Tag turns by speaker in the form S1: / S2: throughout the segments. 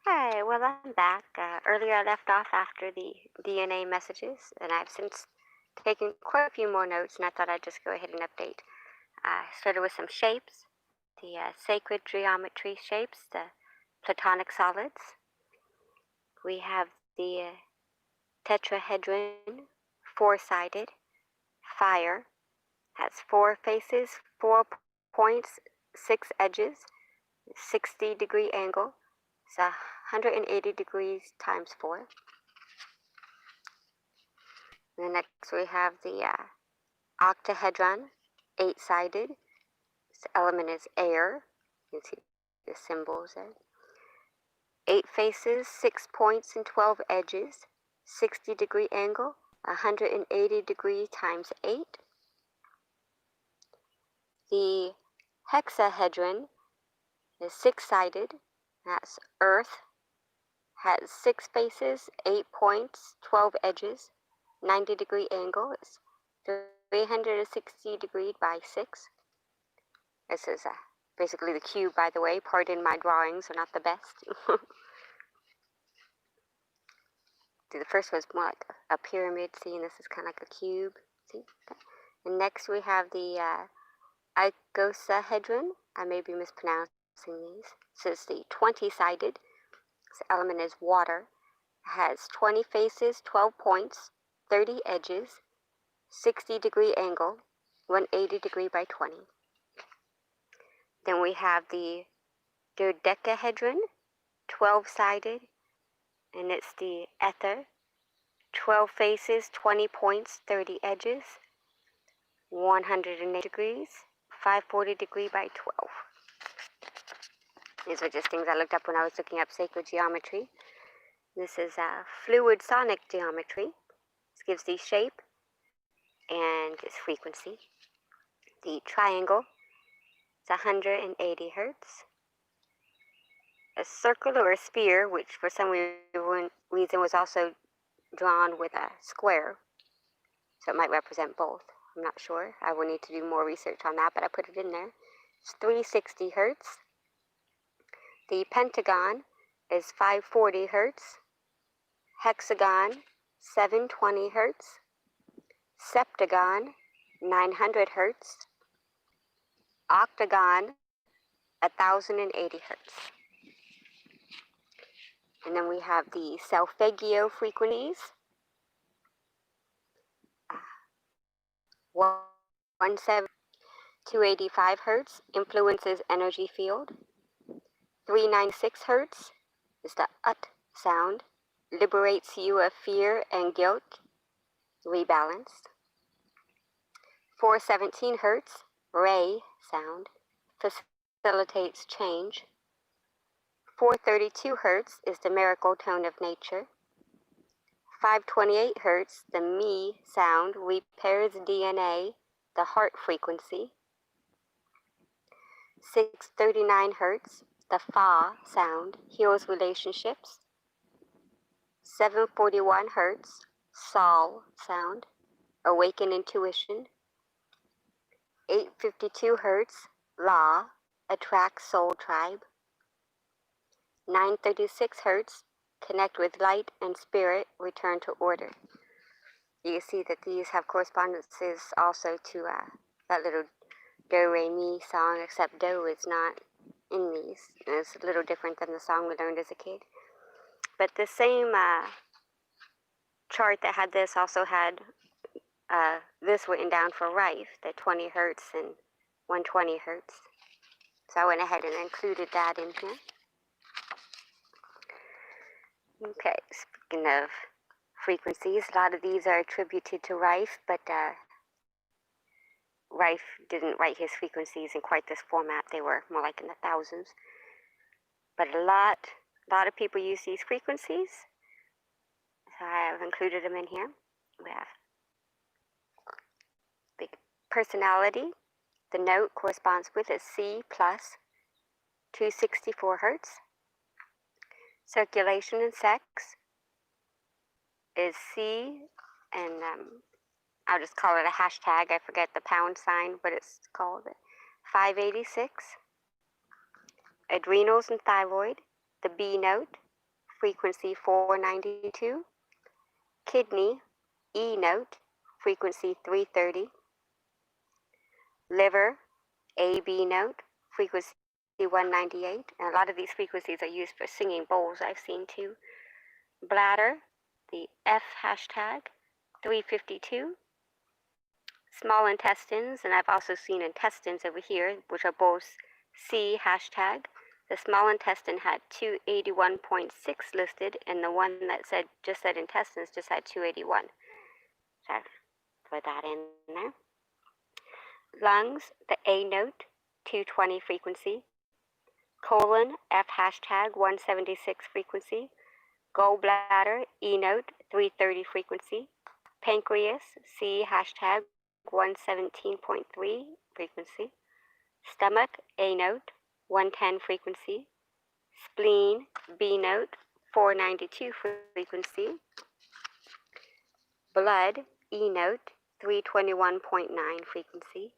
S1: Hi, well, I'm back. Earlier I left off after the DNA messages, and I've since taken quite a few more notes, and I thought I'd just go ahead and update. I started with some shapes, the sacred geometry shapes, the platonic solids. We have the tetrahedron, four-sided, fire, has four faces, 4 points, six edges, 60-degree angle. It's 180 degrees times 4. And then next we have the octahedron, 8-sided. This element is air. You can see the symbols there. 8 faces, 6 points, and 12 edges. 60-degree angle, 180 degrees times 8. The hexahedron is 6-sided. That's earth. Has 6 faces, 8 points, 12 edges. 90-degree angle is 360 degrees by 6. This is basically the cube, by the way. Pardon my drawings are not the best. The first was more like a pyramid, see, and this is kind of like a cube, see? Okay. And next we have the icosahedron. I may be mispronouncing these. This is the 20-sided. This element is water. It has 20 faces, 12 points, 30 edges, 60-degree angle, 180 degree by 20. Then we have the dodecahedron, 12-sided, and it's the ether. 12 faces, 20 points, 30 edges, 180 degrees, 540 degree by 12. These are just things I looked up when I was looking up sacred geometry. This is fluid sonic geometry. This gives the shape and its frequency. The triangle is 180 hertz. A circle or a sphere, which for some reason was also drawn with a square, so it might represent both. I'm not sure. I will need to do more research on that, but I put it in there. It's 360 hertz. The pentagon is 540 hertz. Hexagon, 720 hertz. Septagon, 900 hertz. Octagon, 1080 hertz. And then we have the solfeggio frequencies. 170, 285 hertz influences energy field. 396 hertz is the ut sound, liberates you of fear and guilt, rebalanced. 417 hertz, re sound, facilitates change. 432 hertz is the miracle tone of nature. 528 hertz, the me sound, repairs DNA, the heart frequency. 639 hertz, the fa sound, heals relationships. 741 hertz, sol sound, awaken intuition. 852 hertz, la, attracts soul tribe. 936 hertz, connect with light and spirit, return to order. You see that these have correspondences also to that little do, re, mi song, except do is not in these. It's a little different than the song we learned as a kid. But the same chart that had this also had this written down for Rife, the 20 hertz and 120 hertz. So I went ahead and included that in here. Okay, speaking of frequencies, a lot of these are attributed to Rife, but Rife didn't write his frequencies in quite this format. They were more like in the thousands. But a lot of people use these frequencies, so I have included them in here. We have the personality. The note corresponds with is C plus 264 hertz. Circulation and sex is C, and I'll just call it a hashtag. I forget the pound sign, but it's called 586. Adrenals and thyroid, the B note, frequency 492. Kidney, E note, frequency 330. Liver, AB note, frequency 198. And a lot of these frequencies are used for singing bowls, I've seen too. Bladder, the F hashtag, 352. Small intestines, and I've also seen intestines over here, which are both C hashtag. The small intestine had 281.6 listed, and the one that just said intestines just had 281. So put that in there. Lungs, the A note, 220 frequency. Colon, F hashtag, 176 frequency. Gallbladder, E note, 330 frequency. Pancreas, C hashtag, 117.3 frequency. Stomach, A note, 110 frequency. Spleen, B note, 492 frequency. Blood, E note, 321.9 frequency.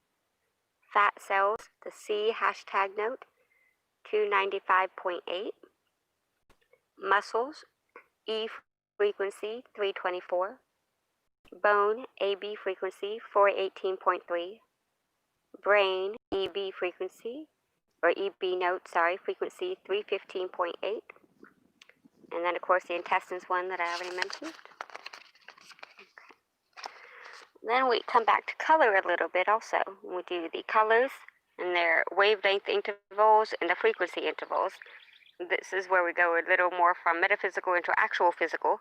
S1: Fat cells, the C hashtag note, 295.8. Muscles, E frequency, 324. Bone, AB frequency, 418.3. Brain, EB frequency, or EB note, frequency 315.8. And then, of course, the intestines one that I already mentioned. Then we come back to color a little bit also. We do the colors and their wavelength intervals and the frequency intervals. This is where we go a little more from metaphysical into actual physical.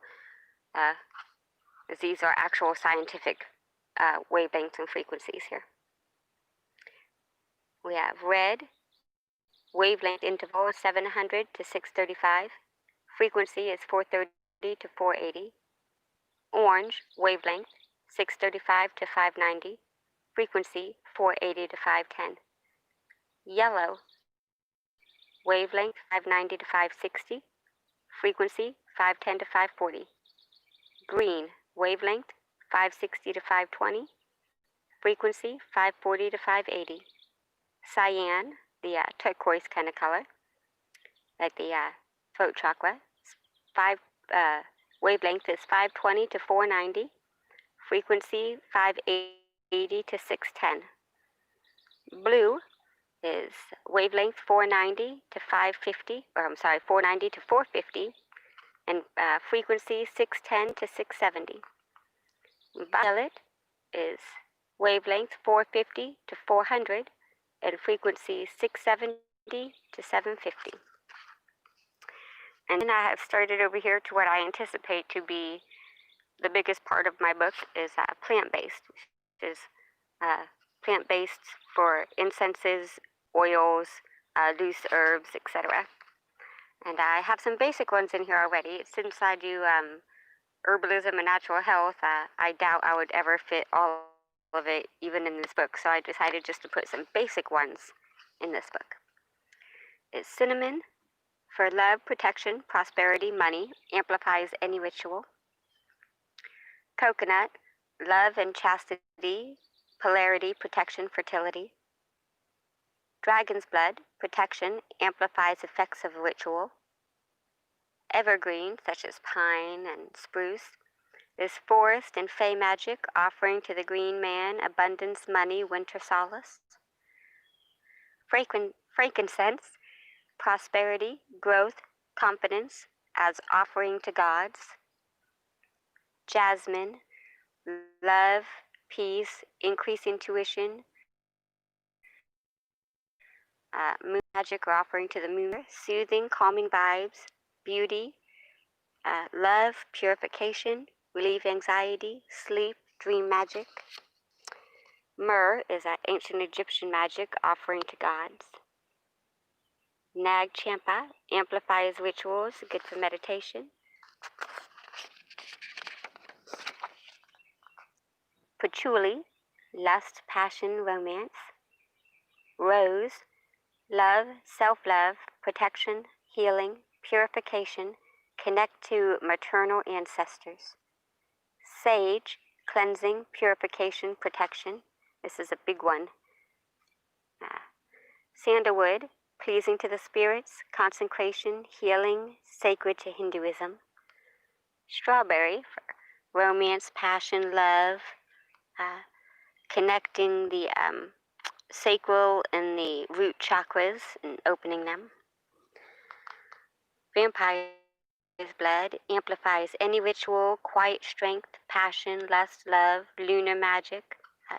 S1: As these are actual scientific wavelengths and frequencies here. We have red, wavelength interval is 700 to 635. Frequency is 430 to 480. Orange, wavelength, 635 to 590. Frequency, 480 to 510. Yellow, wavelength, 590 to 560. Frequency, 510 to 540. Green, wavelength, 560 to 520. Frequency, 540 to 580. Cyan, the turquoise kind of color, like the throat chakra. Wavelength is 520 to 490. Frequency, 580 to 610. Blue is wavelength 490 to 550, 490 to 450, and frequency 610 to 670. Violet is wavelength 450 to 400, and frequency 670 to 750. And then I have started over here to what I anticipate to be the biggest part of my book is plant-based, which is plant-based for incenses, oils, loose herbs, etc. And I have some basic ones in here already. Since I do herbalism and natural health, I doubt I would ever fit all of it even in this book, so I decided just to put some basic ones in this book. It's cinnamon for love, protection, prosperity, money, amplifies any ritual. Coconut, love and chastity, polarity, protection, fertility. Dragon's blood, protection, amplifies effects of ritual. Evergreen, such as pine and spruce, is forest and fey magic, offering to the green man abundance, money, winter solace. Frankincense, prosperity, growth, confidence, as offering to gods. Jasmine, love, peace, increase intuition, moon magic or offering to the moon. Soothing, calming vibes, beauty, love, purification, relieve anxiety, sleep, dream magic. Myrrh is ancient Egyptian magic, offering to gods. Nag Champa amplifies rituals, good for meditation. Patchouli, lust, passion, romance. Rose, love, self-love, protection, healing, purification, connect to maternal ancestors. Sage, cleansing, purification, protection. This is a big one. Sandalwood, pleasing to the spirits, consecration, healing, sacred to Hinduism. Strawberry for romance, passion, love, connecting the sacral and the root chakras and opening them. Vampire's blood amplifies any ritual, quiet strength, passion, lust, love, lunar magic,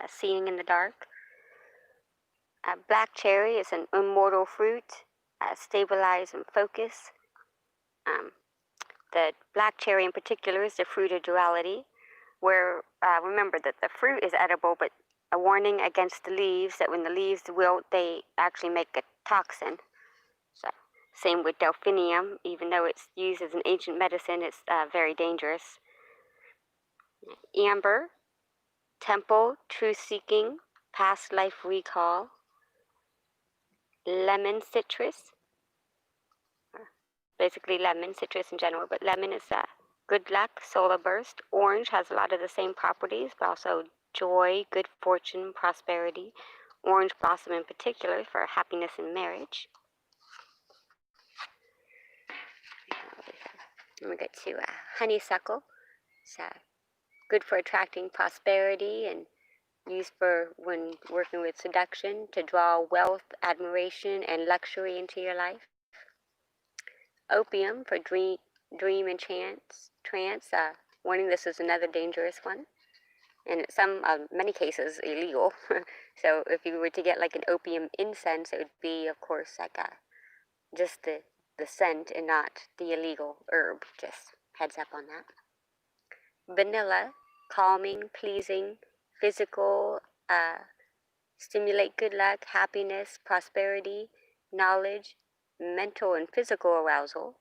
S1: seeing in the dark. Black cherry is an immortal fruit, stabilize and focus. The black cherry in particular is the fruit of duality, where remember that the fruit is edible, but a warning against the leaves, that when the leaves wilt, they actually make a toxin. So, same with delphinium, even though it's used as an ancient medicine, it's very dangerous. Amber, temple, truth-seeking, past life recall. Lemon citrus, basically lemon, citrus in general, but lemon is good luck, solar burst. Orange has a lot of the same properties, but also joy, good fortune, prosperity. Orange blossom in particular for happiness in marriage. And we get to honeysuckle. It's good for attracting prosperity and used for when working with seduction to draw wealth, admiration, and luxury into your life. Opium for dream and trance. Warning, this is another dangerous one, and in many cases illegal. So if you were to get like an opium incense, it would be, of course, like just the scent and not the illegal herb. Just heads up on that. Vanilla, calming, pleasing, physical, stimulate good luck, happiness, prosperity, knowledge, mental and physical arousal.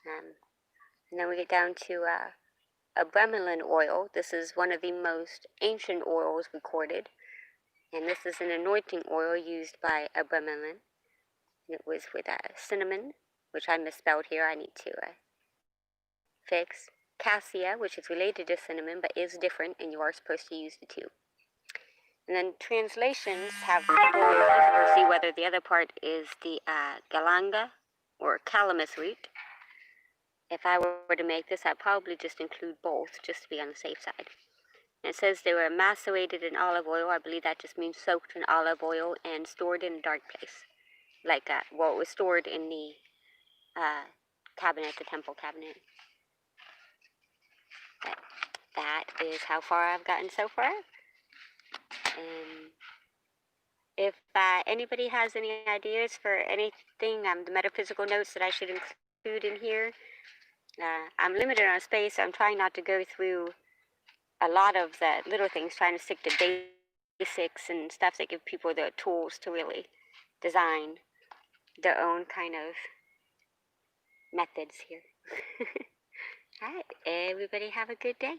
S1: And then we get down to bromelain oil. This is one of the most ancient oils recorded, and this is an anointing oil used by bromelain. It was with cinnamon, which I misspelled here. I need to fix. Cassia, which is related to cinnamon but is different, and you are supposed to use the two. And then translations have to see whether the other part is the galanga or calamus root. If I were to make this, I'd probably just include both, just to be on the safe side. And it says they were macerated in olive oil. I believe that just means soaked in olive oil and stored in a dark place. Like, it was stored in the cabinet, the temple cabinet. But that is how far I've gotten so far. And if anybody has any ideas for anything, the metaphysical notes that I should include in here, I'm limited on space, so I'm trying not to go through a lot of the little things, trying to stick to basics and stuff that give people the tools to really design their own kind of methods here. All right, everybody have a good day.